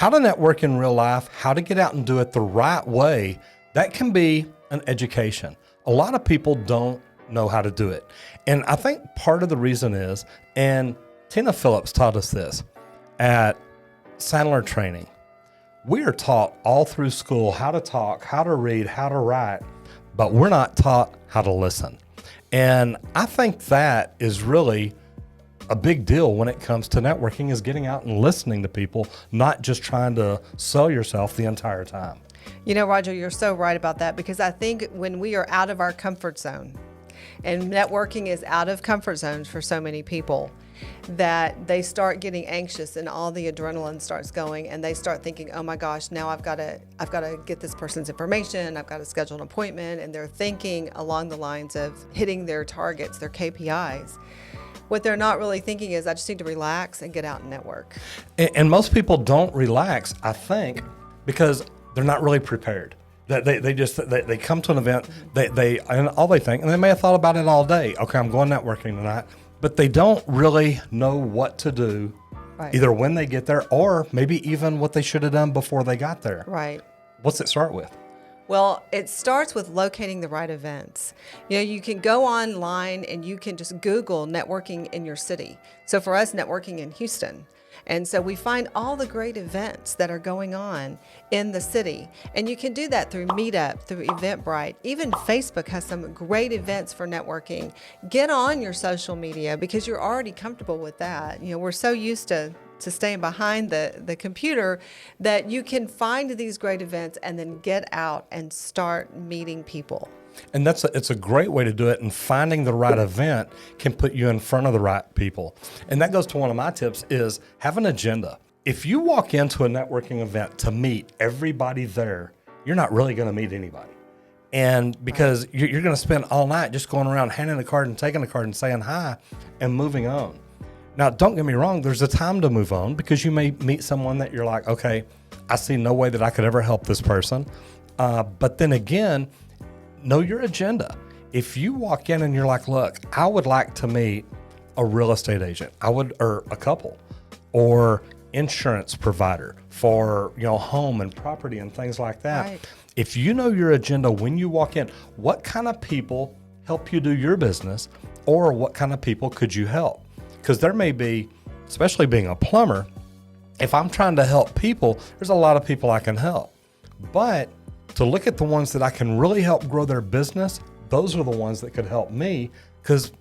how to network in real life, how to get out and do it the right way, that can be an education. A lot of people don't know how to do it. And I think part of the reason is, and Tina Phillips taught us this at Sandler Training, we are taught all through school how to talk, how to read, how to write, but we're not taught how to listen. And I think that is really a big deal when it comes to networking, is getting out and listening to people, not just trying to sell yourself the entire time. You know, Roger, you're so right about that, because I think when we are out of our comfort zone, and networking is out of comfort zones for so many people, that they start getting anxious and all the adrenaline starts going, and they start thinking, oh my gosh, now I've got to get this person's information, I've got to schedule an appointment, and they're thinking along the lines of hitting their targets, their KPIs. What they're not really thinking is, I just need to relax and get out and network. And most people don't relax, I think, because they're not really prepared. They come to an event, and all they think, and they may have thought about it all day. Okay, I'm going networking tonight, but they don't really know what to do, right, either when they get there or maybe even what they should have done before they got there. Right. What's it start with? Well, it starts with locating the right events. You know, you can go online and you can just Google networking in your city. So for us, networking in Houston. And so we find all the great events that are going on in the city. And you can do that through Meetup, through Eventbrite. Even Facebook has some great events for networking. Get on your social media because you're already comfortable with that. You know, we're so used to staying behind the computer that you can find these great events and then get out and start meeting people. And it's a great way to do it, and finding the right event can put you in front of the right people. And that goes to one of my tips, is have an agenda. If you walk into a networking event to meet everybody there, you're not really going to meet anybody. And because you're going to spend all night just going around handing a card and taking a card and saying hi and moving on. Now, don't get me wrong, there's a time to move on, because you may meet someone that you're like, okay, I see no way that I could ever help this person. But then again, know your agenda. If you walk in and you're like, look, I would like to meet a real estate agent, or a couple, or insurance provider for, home and property and things like that. Right. If you know your agenda when you walk in, what kind of people help you do your business, or what kind of people could you help? Because there may be, especially being a plumber, if I'm trying to help people, there's a lot of people I can help. But to look at the ones that I can really help grow their business, those are the ones that could help me, because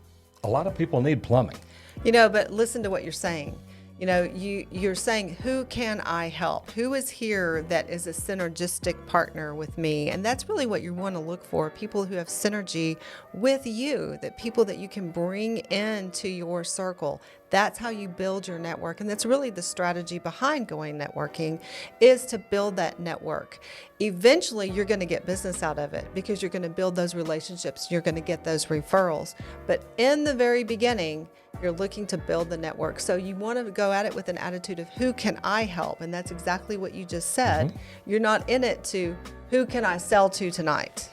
a lot of people need plumbing. But listen to what you're saying. You're saying, who can I help? Who is here that is a synergistic partner with me? And that's really what you want to look for, people who have synergy with you, that people that you can bring into your circle. That's how you build your network. And that's really the strategy behind going networking, is to build that network. Eventually, you're going to get business out of it, because you're going to build those relationships. You're going to get those referrals. But in the very beginning, you're looking to build the network. So you want to go at it with an attitude of, who can I help? And that's exactly what you just said. Mm-hmm. You're not in it to, who can I sell to tonight?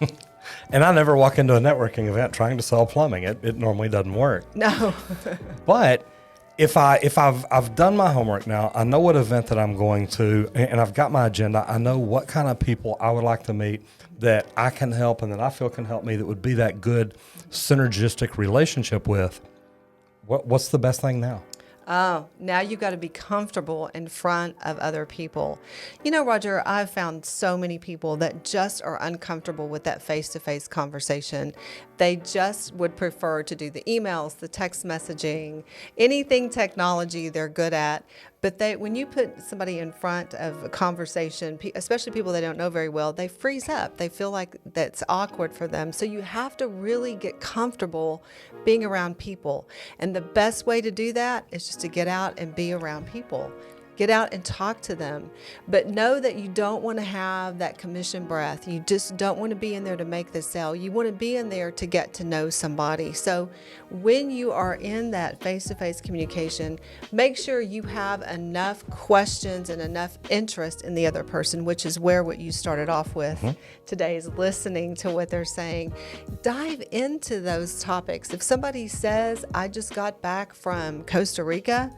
And I never walk into a networking event trying to sell plumbing. It normally doesn't work. No. But if I've done my homework now, I know what event that I'm going to, and I've got my agenda. I know what kind of people I would like to meet that I can help and that I feel can help me, that would be that good synergistic relationship with. What's the best thing now? Oh, now you've got to be comfortable in front of other people. Roger, I've found so many people that just are uncomfortable with that face-to-face conversation. They just would prefer to do the emails, the text messaging, anything technology they're good at. But when you put somebody in front of a conversation, especially people they don't know very well, they freeze up. They feel like that's awkward for them. So you have to really get comfortable being around people. And the best way to do that is just to get out and be around people. Get out and talk to them. But know that you don't want to have that commission breath. You just don't want to be in there to make the sale. You want to be in there to get to know somebody. So when you are in that face-to-face communication, make sure you have enough questions and enough interest in the other person, which is what you started off with today, is listening to what they're saying. Dive into those topics. If somebody says, I just got back from Costa Rica,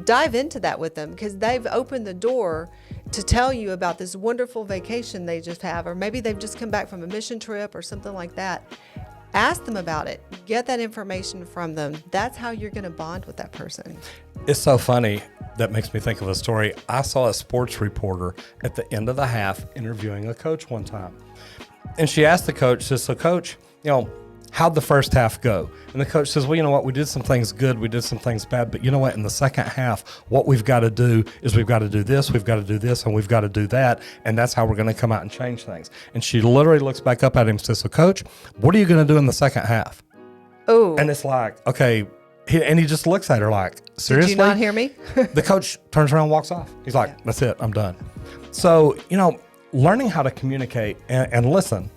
dive into that with them, because they've opened the door to tell you about this wonderful vacation they just have, or maybe they've just come back from a mission trip or something like that. Ask them about it. Get that information from them. That's how you're going to bond with that person. It's so funny. That makes me think of a story. I saw a sports reporter at the end of the half interviewing a coach one time. And she asked the coach, says, so coach, how'd the first half go? And the coach says, well, you know what? We did some things good. We did some things bad. But you know what? In the second half, what we've got to do is we've got to do this, we've got to do this, and we've got to do that. And that's how we're going to come out and change things. And she literally looks back up at him and says, so coach, what are you going to do in the second half? Oh. And it's like, okay. And he just looks at her like, seriously? Did you not hear me? The coach turns around and walks off. He's like, that's it. I'm done. So, learning how to communicate and listen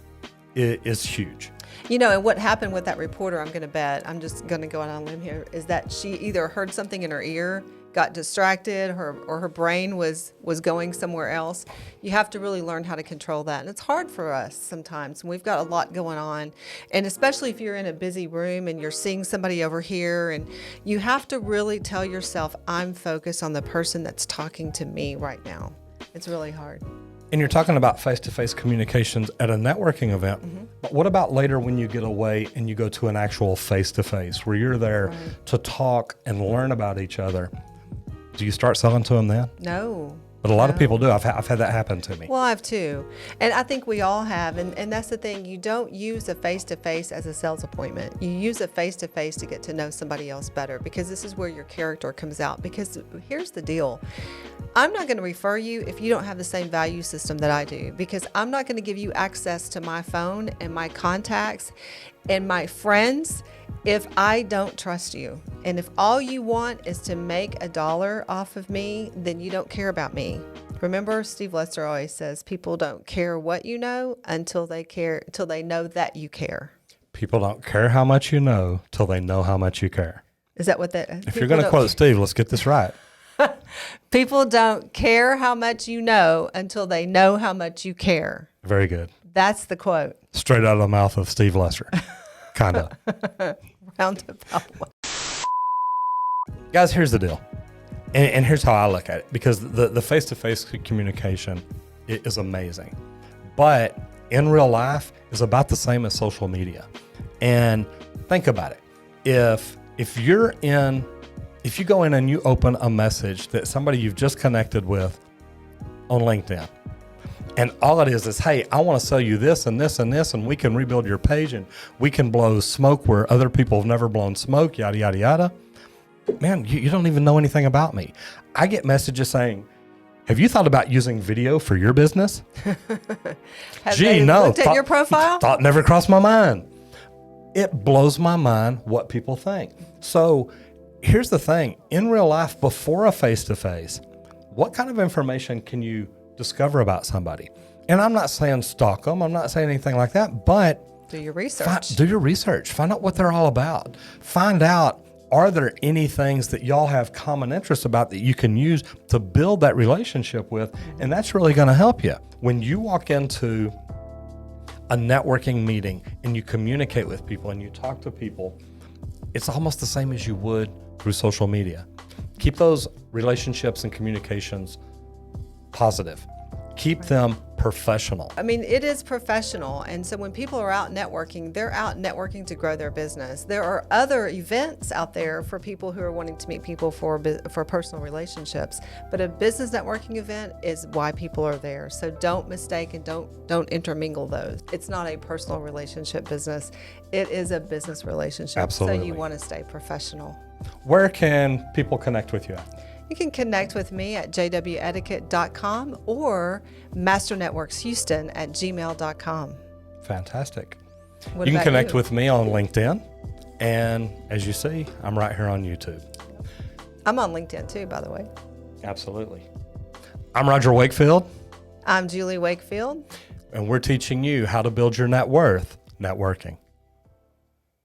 is huge. And what happened with that reporter, I'm going to bet, I'm just going to go out on a limb here, is that she either heard something in her ear, got distracted, or her brain was going somewhere else. You have to really learn how to control that. And it's hard for us sometimes. We've got a lot going on. And especially if you're in a busy room and you're seeing somebody over here, and you have to really tell yourself, I'm focused on the person that's talking to me right now. It's really hard. And you're talking about face-to-face communications at a networking event. Mm-hmm. But what about later when you get away and you go to an actual face-to-face where you're there to talk and learn about each other? Do you start selling to them then? No. But a lot of people do. I've had that happen to me. Well, I have too. And I think we all have. And that's the thing. You don't use a face-to-face as a sales appointment. You use a face-to-face to get to know somebody else better, because this is where your character comes out. Because here's the deal. I'm not going to refer you if you don't have the same value system that I do, because I'm not going to give you access to my phone and my contacts and my friends if I don't trust you. And if all you want is to make $1 off of me, then you don't care about me. Remember, Steve Lester always says people don't care what you know until they know that you care. People don't care how much you know till they know how much you care. Is that what that? If you're going to quote Steve, let's get this right. People don't care how much you know until they know how much you care. Very good. That's the quote. Straight out of the mouth of Steve Lester. Kind of. Roundabout. Guys, here's the deal. And here's how I look at it, because the face-to-face communication is amazing. But in real life is about the same as social media. And think about it. If you go in and you open a message that somebody you've just connected with on LinkedIn, and all it is, hey, I want to sell you this and this and this, and we can rebuild your page, and we can blow smoke where other people have never blown smoke, yada, yada, yada. Man, you don't even know anything about me. I get messages saying, have you thought about using video for your business? Looked at your profile? Thought never crossed my mind. It blows my mind what people think. So here's the thing. In real life, before a face-to-face, what kind of information can you discover about somebody? And I'm not saying stalk them. I'm not saying anything like that, but do your research. Do your research. Find out what they're all about. Find out, are there any things that y'all have common interests about that you can use to build that relationship with? And that's really going to help you. When you walk into a networking meeting and you communicate with people and you talk to people, it's almost the same as you would through social media. Keep those relationships and communications positive. Keep them professional. I mean, it is professional. And so when people are out networking, they're out networking to grow their business. There are other events out there for people who are wanting to meet people for personal relationships. But a business networking event is why people are there. So don't mistake and don't intermingle those. It's not a personal relationship business. It is a business relationship. Absolutely. So you want to stay professional. Where can people connect with you at? You can connect with me at jwetiquette.com or masternetworkshouston@gmail.com. Fantastic. What you can about connect you? with me on LinkedIn. And as you see, I'm right here on YouTube. I'm on LinkedIn too, by the way. Absolutely. I'm Roger Wakefield. I'm Julie Wakefield. And we're teaching you how to build your net worth networking.